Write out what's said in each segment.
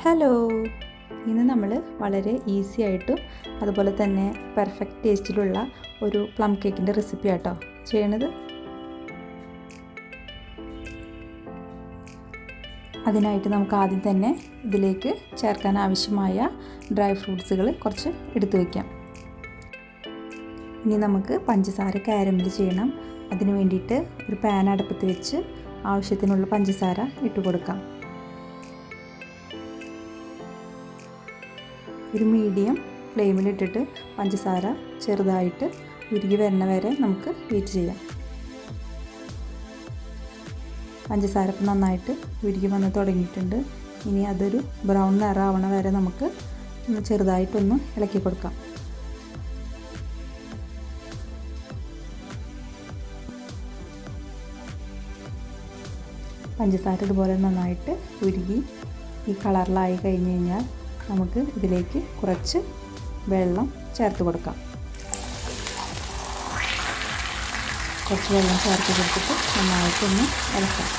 Hello, ഇന്ന് നമ്മൾ വളരെ ഈസി ആയിട്ടും അതുപോലെ തന്നെ പെർഫെക്റ്റ് ടേസ്റ്റിലുള്ള ഒരു പ്ലം കേക്കിൻ്റെ റെസിപ്പി ആട്ടോ ചെയ്യണത്. അതിനായിട്ട് നമുക്ക് ആദ്യം തന്നെ ഇതിലേക്ക് ചേർക്കാൻ ആവശ്യമായ ഡ്രൈ ഫ്രൂട്ട്സുകൾ കുറച്ച് എടുത്തു വയ്ക്കാം. ഇനി നമുക്ക് പഞ്ചസാര കാരമൽ ചെയ്യണം. അതിന് വേണ്ടിയിട്ട് ഒരു പാൻ അടുപ്പത്ത് വെച്ച് ആവശ്യത്തിനുള്ള പഞ്ചസാര ഇട്ട് കൊടുക്കാം. ഒരു മീഡിയം ഫ്ലെയിമിലിട്ടിട്ട് പഞ്ചസാര ചെറുതായിട്ട് ഉരുകി വരുന്ന വരെ നമുക്ക് വെയിറ്റ് ചെയ്യാം. പഞ്ചസാര ഇപ്പം നന്നായിട്ട് ഉരുകി വന്ന് തുടങ്ങിയിട്ടുണ്ട്. ഇനി അതൊരു ബ്രൗൺ നിറമാവണ വരെ നമുക്ക് ചെറുതായിട്ടൊന്ന് ഇളക്കി കൊടുക്കാം. പഞ്ചസാര ഇതുപോലെ നന്നായിട്ട് ഉരുകി ഈ കളറിലായി കഴിഞ്ഞ് കഴിഞ്ഞാൽ നമുക്ക് ഇതിലേക്ക് കുറച്ച് വെള്ളം ചേർത്ത് കൊടുക്കാം. കുറച്ച് വെള്ളം ചേർത്ത് കൊടുത്തിട്ട് നന്നായിട്ടൊന്ന് ഇളക്കാം.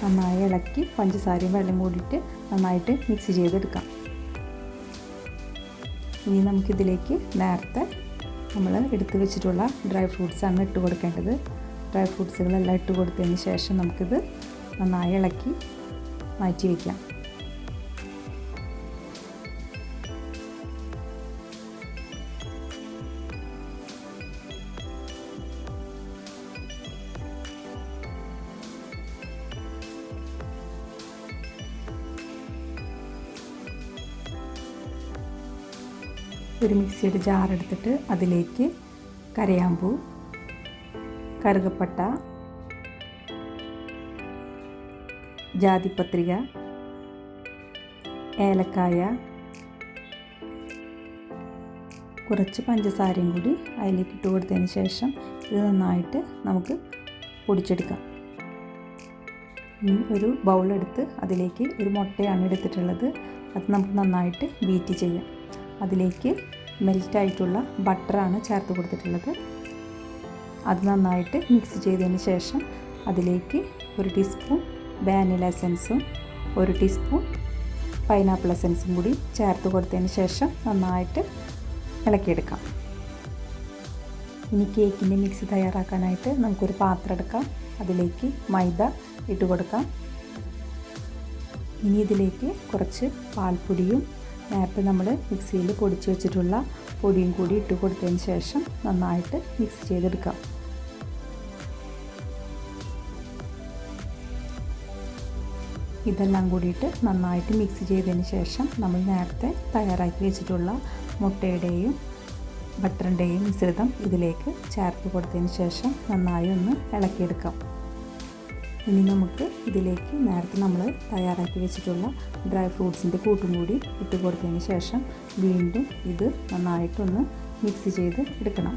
നന്നായി ഇളക്കി പഞ്ചസാരയും വെള്ളം കൂടിയിട്ട് നന്നായിട്ട് മിക്സ് ചെയ്തെടുക്കാം. ഇനി നമുക്കിതിലേക്ക് നേരത്തെ നമ്മൾ എടുത്തു വെച്ചിട്ടുള്ള ഡ്രൈ ഫ്രൂട്ട്സാണ് ഇട്ട് കൊടുക്കേണ്ടത്. ഡ്രൈ ഫ്രൂട്ട്സുകളെല്ലാം ഇട്ട് കൊടുത്തതിന് ശേഷം നമുക്കിത് നന്നായി ഇളക്കി മാറ്റി വയ്ക്കാം. ഒരു മിക്സിയുടെ ജാർ എടുത്തിട്ട് അതിലേക്ക് കരയാമ്പൂ, കറുകപ്പട്ട, ജാതിപത്രിക, ഏലക്കായ, കുറച്ച് പഞ്ചസാരയും കൂടി അതിലേക്ക് ഇട്ട് കൊടുത്തതിന് ശേഷം ഇത് നന്നായിട്ട് നമുക്ക് പൊടിച്ചെടുക്കാം. ഇനി ഒരു ബൗളെടുത്ത് അതിലേക്ക് ഒരു മുട്ടയാണ് എടുത്തിട്ടുള്ളത്. അത് നമുക്ക് നന്നായിട്ട് ബീറ്റ് ചെയ്യാം. അതിലേക്ക് മെൽറ്റായിട്ടുള്ള ബട്ടറാണ് ചേർത്ത് കൊടുത്തിട്ടുള്ളത്. അത് നന്നായിട്ട് മിക്സ് ചെയ്തതിന് ശേഷം അതിലേക്ക് ഒരു ടീസ്പൂൺ വാനില എസൻസും ഒരു ടീസ്പൂൺ പൈനാപ്പിൾ എസൻസും കൂടി ചേർത്ത് കൊടുത്തതിന് ശേഷം നന്നായിട്ട് ഇളക്കിയെടുക്കാം. ഇനി കേക്കിൻ്റെ മിക്സ് തയ്യാറാക്കാനായിട്ട് നമുക്കൊരു പാത്രം എടുക്കാം. അതിലേക്ക് മൈദ ഇട്ട് കൊടുക്കാം. ഇനി ഇതിലേക്ക് കുറച്ച് പാൽപ്പൊടിയും നേരത്തെ നമ്മൾ മിക്സിയിൽ പൊടിച്ച് വെച്ചിട്ടുള്ള പൊടിയും കൂടി ഇട്ട് കൊടുത്തതിന് ശേഷം നന്നായിട്ട് മിക്സ് ചെയ്തെടുക്കാം. ഇതെല്ലാം കൂടിയിട്ട് നന്നായിട്ട് മിക്സ് ചെയ്തതിന് ശേഷം നമ്മൾ നേരത്തെ തയ്യാറാക്കി വെച്ചിട്ടുള്ള മുട്ടയുടെയും ബട്ടറിൻ്റെയും മിശ്രിതം ഇതിലേക്ക് ചേർത്ത് കൊടുത്തതിന് ശേഷം നന്നായി ഒന്ന് ഇളക്കിയെടുക്കാം. ഇനി നമുക്ക് ഇതിലേക്ക് നേരത്തെ നമ്മൾ തയ്യാറാക്കി വെച്ചിട്ടുള്ള ഡ്രൈ ഫ്രൂട്ട്സിൻ്റെ കൂട്ടും കൂടി ഇട്ട് കൊടുത്തതിന് ശേഷം വീണ്ടും ഇത് നന്നായിട്ടൊന്ന് മിക്സ് ചെയ്ത് എടുക്കണം.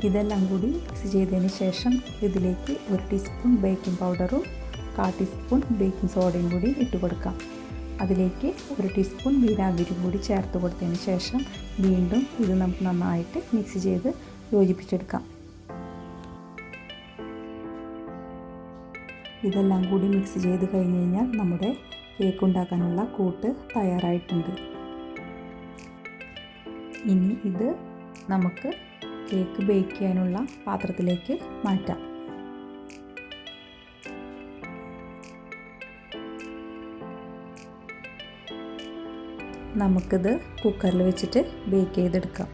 ഇതെല്ലാം കൂടി മിക്സ് ചെയ്തതിന് ശേഷം ഇതിലേക്ക് ഒരു ടീസ്പൂൺ ബേക്കിംഗ് പൗഡറും 1/4 ടീസ്പൂൺ ബേക്കിംഗ് സോഡയും കൂടി ഇട്ട് കൊടുക്കാം. അതിലേക്ക് ഒരു ടീസ്പൂൺ വിനാഗിരിയും കൂടി ചേർത്ത് കൊടുത്തതിന് ശേഷം വീണ്ടും ഇത് നമുക്ക് നന്നായിട്ട് മിക്സ് ചെയ്ത് യോജിപ്പിച്ചെടുക്കാം. ഇതെല്ലാം കൂടി മിക്സ് ചെയ്ത് കഴിഞ്ഞ് കഴിഞ്ഞാൽ നമ്മുടെ കേക്ക് ഉണ്ടാക്കാനുള്ള കൂട്ട് തയ്യാറായിട്ടുണ്ട്. ഇനി ഇത് നമുക്ക് കേക്ക് ബേക്ക് ചെയ്യാനുള്ള പാത്രത്തിലേക്ക് മാറ്റാം. നമുക്കിത് കുക്കറിൽ വെച്ചിട്ട് ബേക്ക് ചെയ്തെടുക്കാം.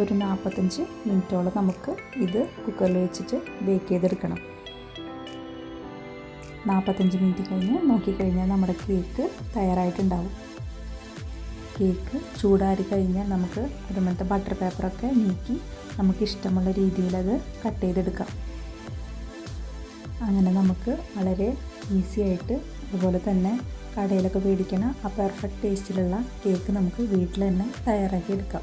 ഒരു 45 മിനിറ്റോളം നമുക്ക് ഇത് കുക്കറിൽ വെച്ചിട്ട് ബേക്ക് ചെയ്തെടുക്കണം. 45 മിനിറ്റ് കഴിഞ്ഞ് നോക്കിക്കഴിഞ്ഞാൽ നമ്മുടെ കേക്ക് തയ്യാറായിട്ടുണ്ടാവും. കേക്ക് ചൂടാറി കഴിഞ്ഞാൽ നമുക്ക് അതുപോലത്തെ ബട്ടർ പേപ്പറൊക്കെ നീക്കി നമുക്ക് ഇഷ്ടമുള്ള രീതിയിൽ അത് കട്ട് ചെയ്തെടുക്കാം. അങ്ങനെ നമുക്ക് വളരെ ഈസി ആയിട്ട് അതുപോലെ തന്നെ കടയിലൊക്കെ മേടിക്കണ ആ പെർഫെക്റ്റ് ടേസ്റ്റിലുള്ള കേക്ക് നമുക്ക് വീട്ടിൽ തന്നെ തയ്യാറാക്കി എടുക്കാം.